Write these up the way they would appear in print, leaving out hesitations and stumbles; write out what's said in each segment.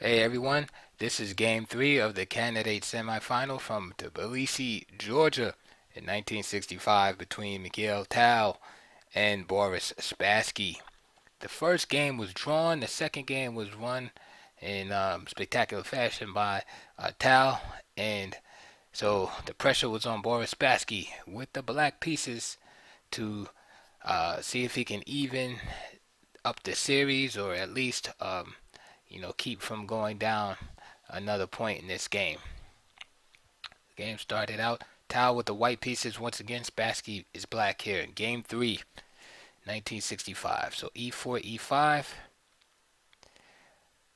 Hey everyone, this is game 3 of the candidate semifinal from Tbilisi, Georgia in 1965 between Mikhail Tal and Boris Spassky. The first game was drawn, the second game was won in spectacular fashion by Tal, and so the pressure was on Boris Spassky with the black pieces to see if he can even up the series or at least keep from going down another point in this game. The game started out Tau with the white pieces once again. Spassky is black here in game 3, 1965. So e4, e5,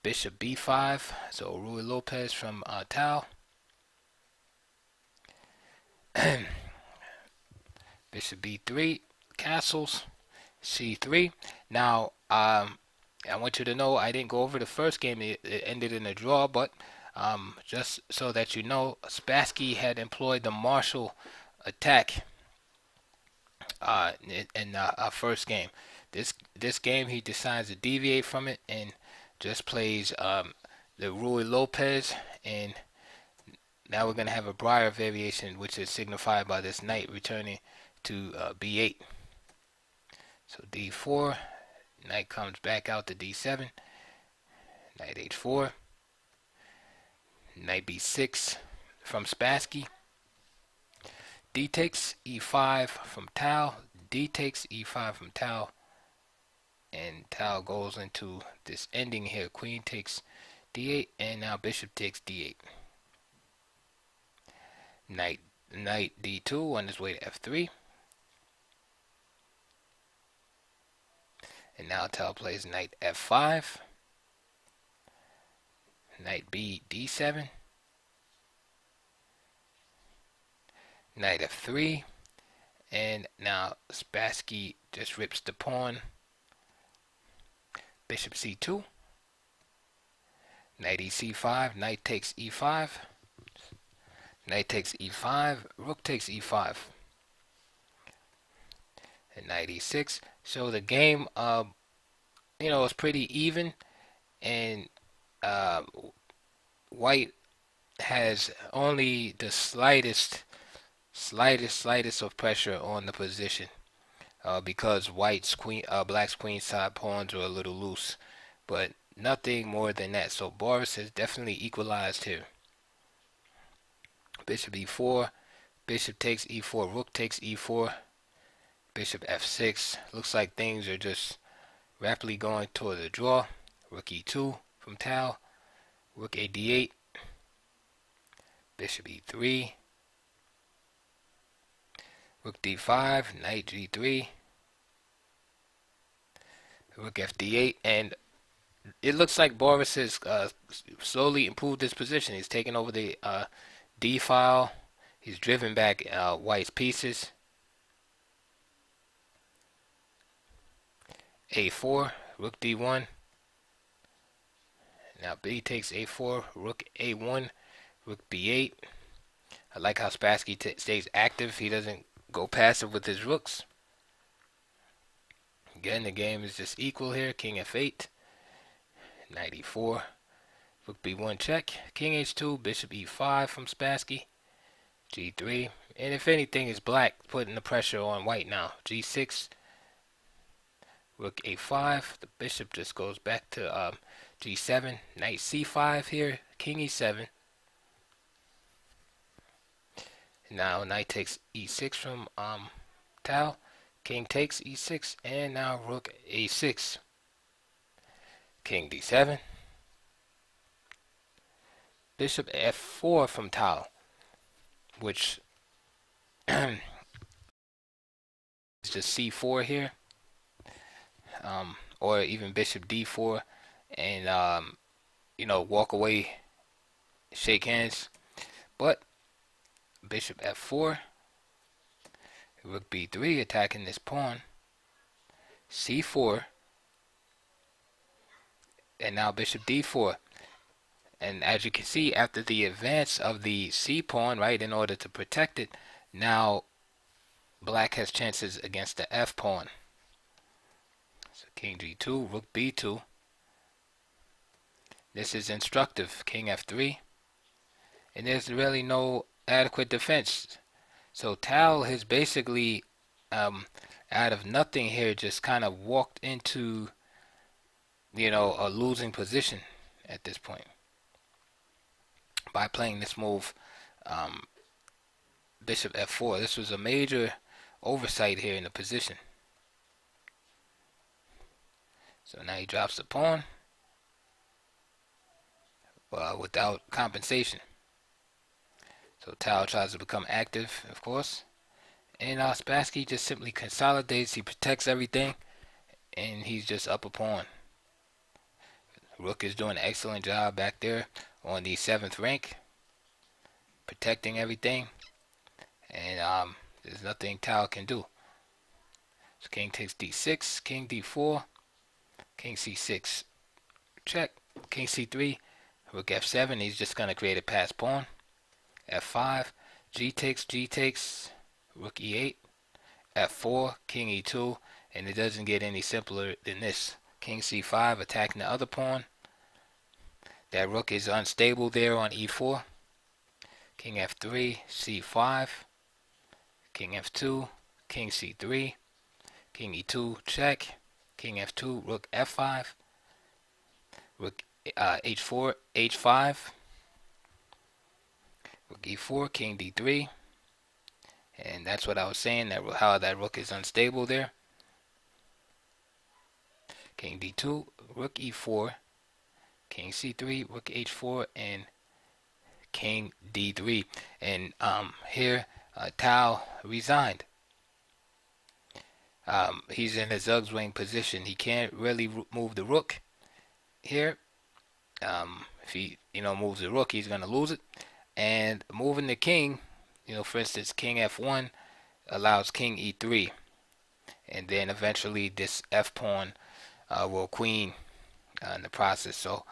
bishop b5. So Rui Lopez from Tau. Bishop b3, castles, c3. Now, I want you to know I didn't go over the first game. It ended in a draw, but just so that you know, Spassky had employed the martial attack in our first game. This game he decides to deviate from it and just plays the Rui Lopez, and now we're gonna have a Briar variation, which is signified by this knight returning to b8. So d4, knight comes back out to d7, knight h4, knight b6 from Spassky, d takes e5 from Tal, d takes e5 from Tal, and Tal goes into this ending here. Queen takes d8, and now bishop takes d8. Knight d2 on his way to f3. And now Tal plays knight f5. Knight b d7. Knight f3. And now Spassky just rips the pawn. Bishop c2. Knight ec5. Knight takes e5. Knight takes e5. Rook takes e5. And knight e6. So the game, is pretty even, and white has only the slightest of pressure on the position, because black's queen side pawns are a little loose, but nothing more than that. So Boris has definitely equalized here. Bishop e4, bishop takes e4, rook takes e4, bishop f6. Looks like things are just rapidly going toward the draw. Rook e2 from Tal, rook a d8, bishop e3, rook d5, knight g3, rook fd8, and it looks like Boris has slowly improved his position. He's taken over the d file. He's driven back white's pieces. a4, rook d1. Now b takes a4, rook a1, rook b8. I like how Spassky stays active. He doesn't go passive with his rooks. Again, the game is just equal here. King f8, knight e4, rook b1 check, king h2, bishop e5 from Spassky, g3, and if anything is black putting the pressure on white now. g6, rook a5, the bishop just goes back to g7, knight c5 here, king e7. Now knight takes e6 from Tal, king takes e6, and now rook a6, king d7, bishop f4 from Tal, which is just c4 here, or even bishop d4, and walk away, shake hands. But bishop f4, rook b3 attacking this pawn, c4, and now bishop d4. And as you can see, after the advance of the c pawn, right, in order to protect it, now black has chances against the f pawn. So king g2, rook b2, This is instructive. King f3, and there's really no adequate defense. So Tal has basically, out of nothing here, just kind of walked into, a losing position at this point by playing this move, um, bishop f4. This was a major oversight here in the position. So now he drops the pawn without compensation. So Tal tries to become active, of course. And Spassky just simply consolidates. He protects everything, and he's just up a pawn. Rook is doing an excellent job back there on the 7th rank, protecting everything. And there's nothing Tal can do. So king takes d6, king d4, king c6, check, king c3, rook f7. He's just going to create a passed pawn. f5, g takes, rook e8, f4, king e2, and it doesn't get any simpler than this. King c5 attacking the other pawn. That rook is unstable there on e4. King f3, c5, king f2, king c3, king e2, check, king f2, rook f5, rook h4, h5, rook e4, king d3, and that's what I was saying, that how that rook is unstable there. King d2, rook e4, king c3, rook h4, and king d3. And here Tal resigned. He's in a zugzwang position. He can't really move the rook here. If he moves the rook, he's gonna lose it. And moving the king, for instance, king f1 allows king e3, and then eventually this f pawn will queen in the process. So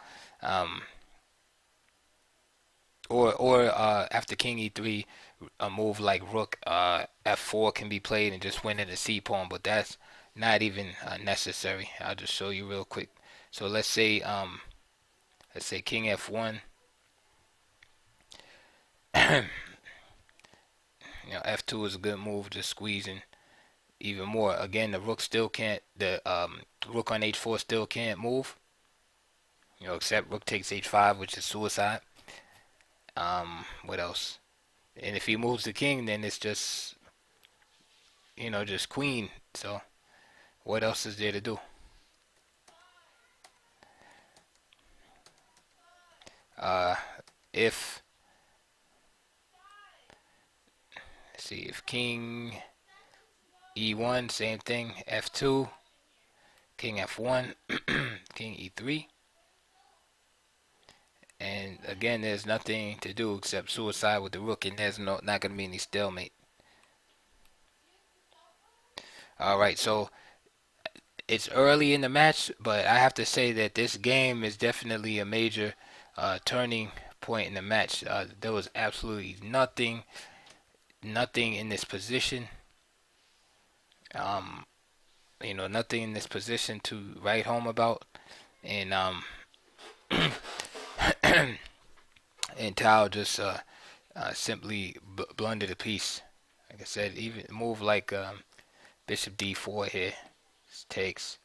or after king e3, a move like rook f4 can be played and just win in the c pawn, but that's not even necessary. I'll just show you real quick. So let's say king f1. F2 is a good move, just squeezing even more. Again, the rook still can't. The rook on h4 still can't move. Except rook takes h5, which is suicide. What else? And if he moves the king, then it's just just queen. So what else is there to do? If let's see, if king e1, same thing. f2, king f1, king e3. And again, there's nothing to do except suicide with the rook, and there's not going to be any stalemate. Alright, so it's early in the match, but I have to say that this game is definitely a major turning point in the match. There was absolutely nothing in this position. Nothing in this position to write home about. And and Tal just simply blundered a piece. Like I said, even move like bishop d4 here takes.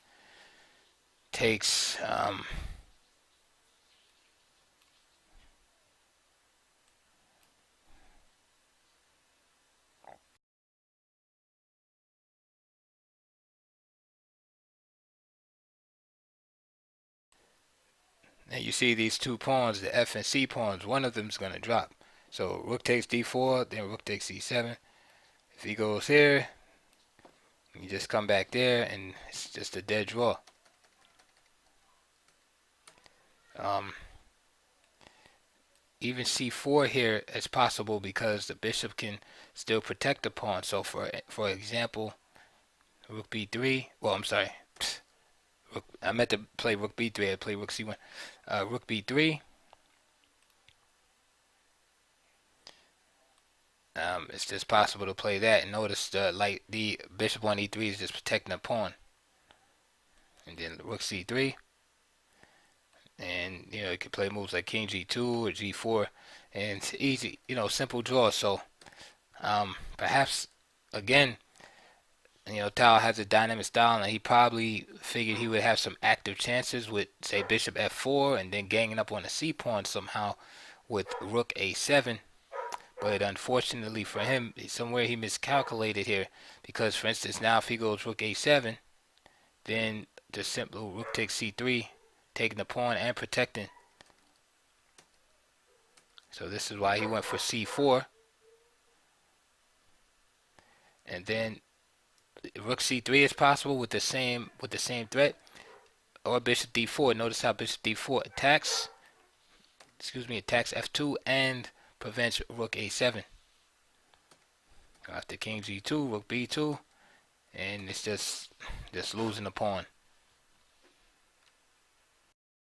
And you see these two pawns, the f and c pawns, one of them is going to drop. So rook takes d4, then rook takes c7. If he goes here, you just come back there, and it's just a dead draw. Even c4 here is possible because the bishop can still protect the pawn. So for example, rook b3. Well, I'm sorry. I meant to play rook b3. I play rook c1. Rook b3. It's just possible to play that. And notice the bishop on e3 is just protecting the pawn. And then rook c3. And You could play moves like king g2 or g4, and it's easy, simple draws. So perhaps again, Tal has a dynamic style, and he probably figured he would have some active chances with, say, bishop f4, and then ganging up on the c pawn somehow with rook a7. But unfortunately for him, somewhere he miscalculated here, because for instance, now if he goes rook a7, then the simple rook takes c3, taking the pawn and protecting. So this is why he went for c4, and then rook c3 is possible with the same threat, or bishop d4. Notice how bishop d4 attacks f2 and prevents rook a7. After king g2, rook b2, and it's just losing the pawn.